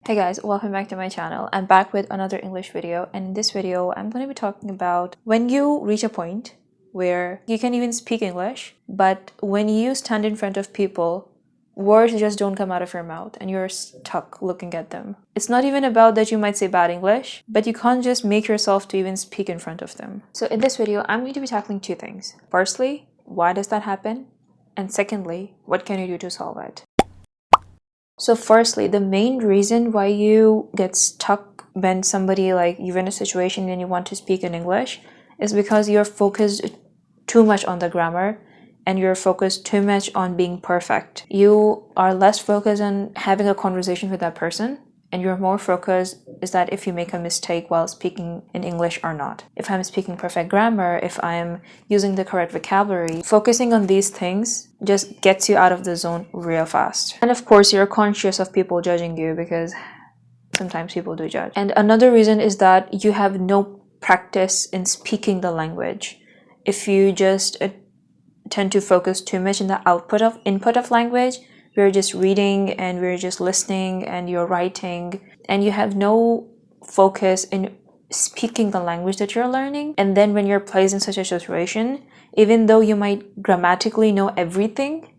Hey guys, welcome back to my channel. I'm back with another English video, and in this video I'm going to be talking about when you reach a point where you can even speak English, but when you stand in front of people, words just don't come out of your mouth and you're stuck looking at them. It's not even about that you might say bad English, but you can't just make yourself to even speak in front of them. So in this video, I'm going to be tackling two things. Firstly, why does that happen? And secondly, what can you do to solve it? So firstly, the main reason why you get stuck when you're in a situation and you want to speak in English is because you're focused too much on the grammar and you're focused too much on being perfect. You are less focused on having a conversation with that person, and you're more focused is that if you make a mistake while speaking in English or not. If I'm speaking perfect grammar, if I'm using the correct vocabulary, focusing on these things just gets you out of the zone real fast. And of course, you're conscious of people judging you because sometimes people do judge. And another reason is that you have no practice in speaking the language. If you just tend to focus too much in the input of language, we're just reading and we're just listening and you're writing and you have no focus in speaking the language that you're learning. And then when you're placed in such a situation, even though you might grammatically know everything,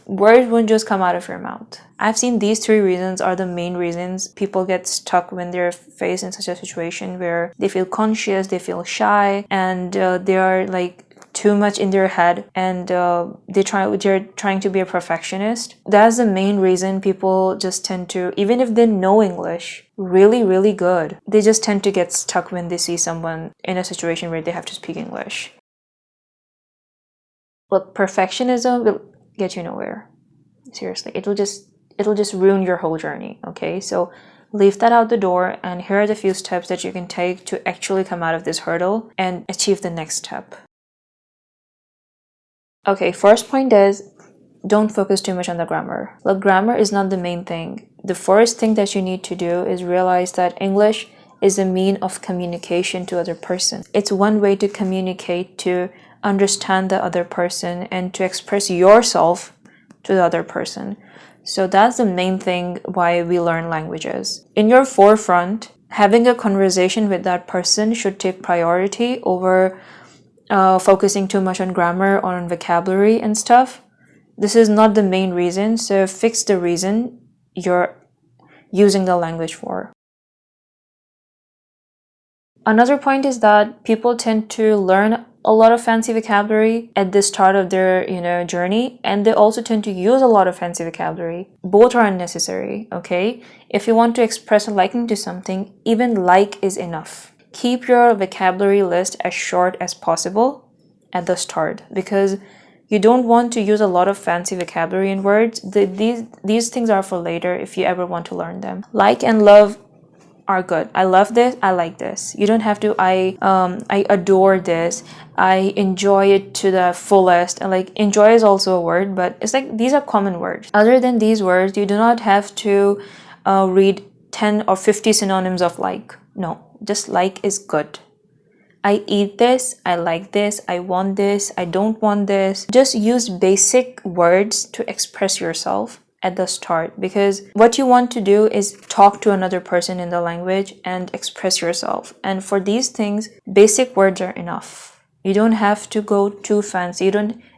words won't just come out of your mouth. I've seen these three reasons are the main reasons people get stuck when they're faced in such a situation where they feel conscious, they feel shy, and they are like too much in their head, and they're trying to be a perfectionist. That's the main reason people just tend to, even if they know English really good, they just tend to get stuck when they see someone in a situation where they have to speak English. Look, perfectionism will get you nowhere. Seriously, it'll just ruin your whole journey. Okay, so leave that out the door, and here are the few steps that you can take to actually come out of this hurdle and achieve the next step. Okay, first point is don't focus too much on the grammar. Look, grammar is not the main thing. The first thing that you need to do is realize that English is a mean of communication to other person. It's one way to communicate, to understand the other person, and to express yourself to the other person. So that's the main thing why we learn languages. In your forefront, having a conversation with that person should take priority over focusing too much on grammar or on vocabulary and stuff. This is not the main reason, so fix the reason you're using the language for. Another point is that people tend to learn a lot of fancy vocabulary at the start of their journey, and they also tend to use a lot of fancy vocabulary. Both are unnecessary. Okay, if you want to express a liking to something, even like is enough. Keep your vocabulary list as short as possible at the start, because you don't want to use a lot of fancy vocabulary and words. These things are for later if you ever want to learn them. Like and love are good. I love this, I like this. You don't have to I adore this, I enjoy it to the fullest. And like enjoy is also a word, but it's like these are common words. Other than these words, you do not have to read 10 or 50 synonyms of like. No, just like is good. I eat this, I like this, I want this, I don't want this. Just use basic words to express yourself at the start, because what you want to do is talk to another person in the language and express yourself. And for these things, basic words are enough. You don't have to go too fancy.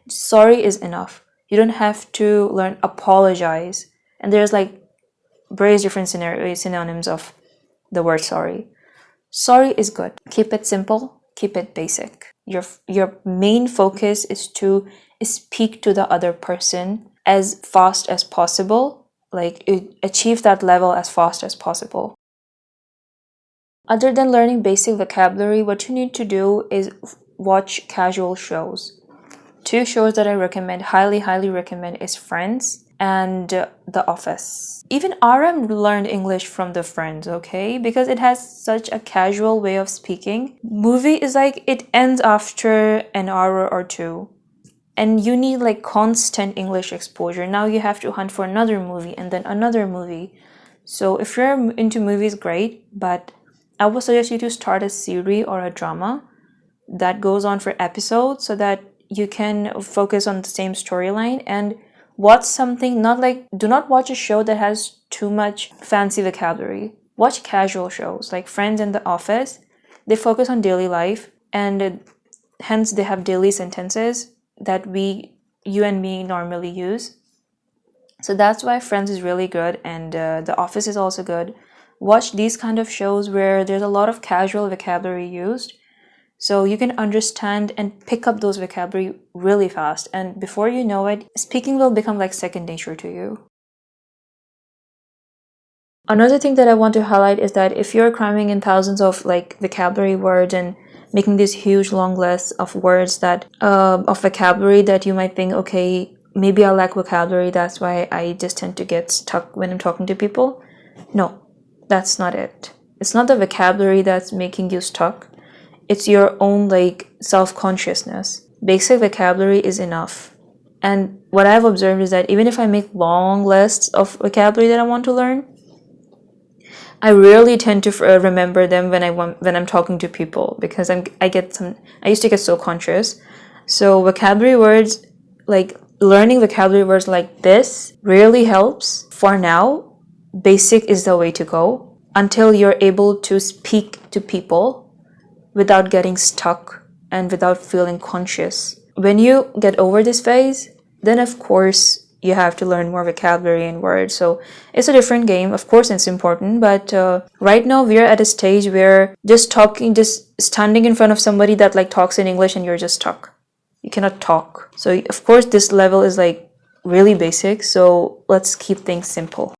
Sorry is enough. You don't have to learn apologize. And there's like various different synonyms of the word sorry. Sorry is good. Keep it simple, keep it basic. Your main focus is to speak to the other person as fast as possible, like achieve that level as fast as possible. Other than learning basic vocabulary, what you need to do is watch casual shows. Two shows that I recommend, highly recommend, is Friends and The Office. Even RM learned English from the Friends, okay? Because it has such a casual way of speaking. Movie is like it ends after an hour or two. And you need like constant English exposure. Now you have to hunt for another movie and then another movie. So if you're into movies, great. But I would suggest you to start a series or a drama that goes on for episodes so that you can focus on the same storyline and watch something, not like, do not watch a show that has too much fancy vocabulary. Watch casual shows like Friends and The Office. They focus on daily life, and hence they have daily sentences that you and me normally use. So that's why Friends is really good, and The Office is also good. Watch these kind of shows where there's a lot of casual vocabulary used, so you can understand and pick up those vocabulary really fast, and before you know it, speaking will become like second nature to you. Another thing that I want to highlight is that if you're cramming in thousands of like vocabulary words and making this huge long list of words that of vocabulary that you might think, okay, maybe I lack vocabulary, that's why I just tend to get stuck when I'm talking to people. No, that's not it. It's not the vocabulary that's making you stuck. It's your own like self-consciousness. Basic vocabulary is enough. And what I've observed is that even if I make long lists of vocabulary that I want to learn, I rarely tend to remember them when I'm talking to people, because I used to get so conscious. So vocabulary words, like learning vocabulary words like this really helps. For now, basic is the way to go until you're able to speak to people without getting stuck and without feeling conscious. When you get over this phase, then of course you have to learn more vocabulary and words. So it's a different game. Of course it's important, but right now we're at a stage where just standing in front of somebody that like talks in English and you're just stuck. You cannot talk. So of course this level is like really basic, so let's keep things simple.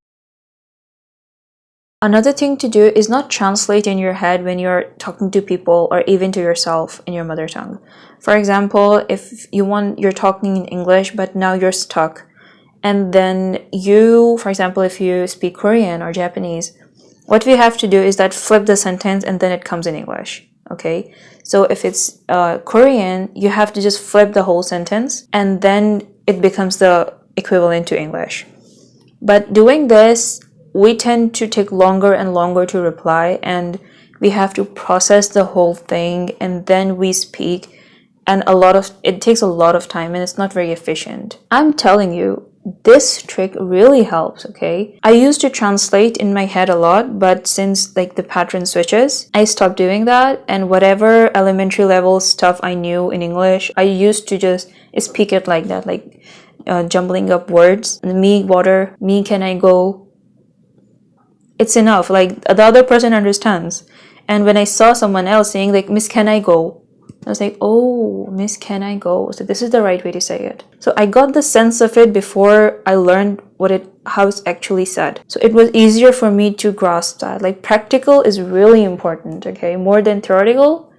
Another thing to do is not translate in your head when you're talking to people or even to yourself in your mother tongue. For example, if you're talking in English but now you're stuck, and then for example, if you speak Korean or Japanese, what we have to do is that flip the sentence and then it comes in English, okay? So if it's Korean, you have to just flip the whole sentence and then it becomes the equivalent to English. But doing this, we tend to take longer and longer to reply, and we have to process the whole thing and then we speak, and it takes a lot of time and it's not very efficient. I'm telling you, this trick really helps, okay? I used to translate in my head a lot, but since like the pattern switches, I stopped doing that, and whatever elementary level stuff I knew in English, I used to just speak it like that, like jumbling up words. Me, water, me, can I go? It's enough, like the other person understands. And when I saw someone else saying like, Miss, can I go? I was like, oh, Miss, can I go? So this is the right way to say it. So I got the sense of it before I learned how it's actually said. So it was easier for me to grasp that. Like practical is really important, okay? More than theoretical,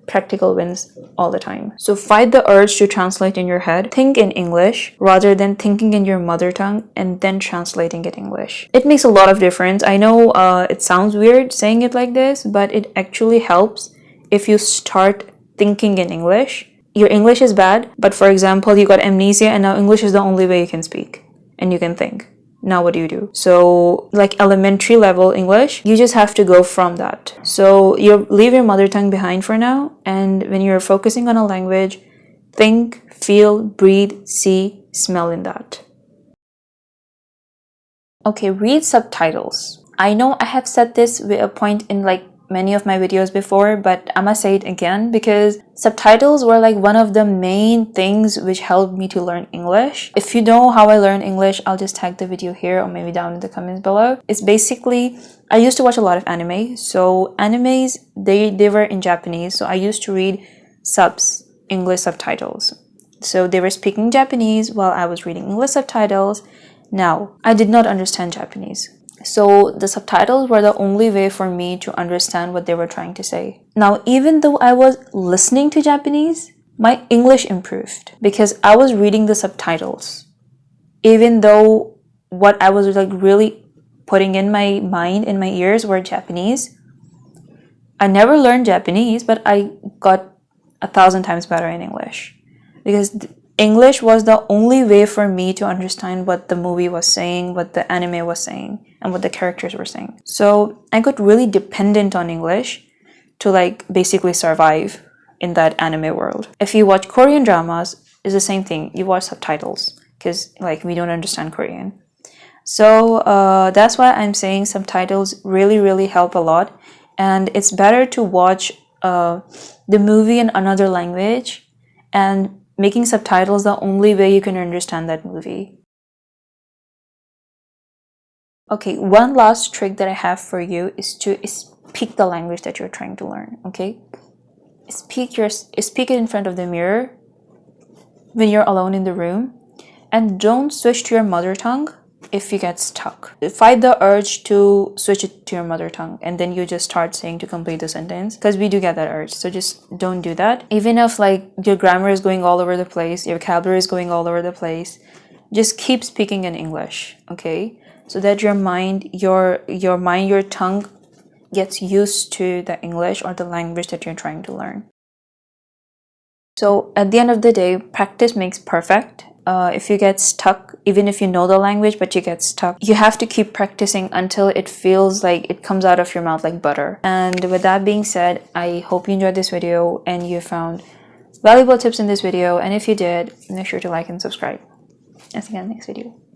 practical wins all the time. So fight the urge to translate in your head. Think in English rather than thinking in your mother tongue and then translating it English. It makes a lot of difference. I know it sounds weird saying it like this, but it actually helps if you start thinking in English. Your English is bad, but for example, you got amnesia and now English is the only way you can speak and you can think. Now what do you do? So like elementary level English, you just have to go from that. So you leave your mother tongue behind for now, and when you're focusing on a language, think, feel, breathe, see, smell in that. Okay, read subtitles. I know I have said this with a point in like many of my videos before, but I must say it again because subtitles were like one of the main things which helped me to learn English. If you know how I learned English, I'll just tag the video here or maybe down in the comments below. It's basically, I used to watch a lot of anime. So animes, they were in Japanese. So I used to read English subtitles. So they were speaking Japanese while I was reading English subtitles. Now, I did not understand Japanese. So the subtitles were the only way for me to understand what they were trying to say. Now, even though I was listening to Japanese, my English improved because I was reading the subtitles. Even though what I was like really putting in my mind, in my ears were Japanese. I never learned Japanese, but I got 1,000 times better in English because English was the only way for me to understand what the movie was saying, what the anime was saying, and what the characters were saying. So I got really dependent on English to like basically survive in that anime world. If you watch Korean dramas, it's the same thing. You watch subtitles. because like we don't understand Korean. So that's why I'm saying subtitles really help a lot, and it's better to watch the movie in another language and making subtitles the only way you can understand that movie. Okay, one last trick that I have for you is to speak the language that you're trying to learn. Okay, speak it in front of the mirror when you're alone in the room, and don't switch to your mother tongue if you get stuck. Fight the urge to switch it to your mother tongue and then you just start saying to complete the sentence, because we do get that urge. So just don't do that. Even if like your grammar is going all over the place, your vocabulary is going all over the place, just keep speaking in English, okay? So that your tongue gets used to the English or the language that you're trying to learn. So at the end of the day, practice makes perfect. If you get stuck, even if you know the language but you get stuck, you have to keep practicing until it feels like it comes out of your mouth like butter. And with that being said, I hope you enjoyed this video and you found valuable tips in this video. And if you did, make sure to like and subscribe. I'll see you in the next video.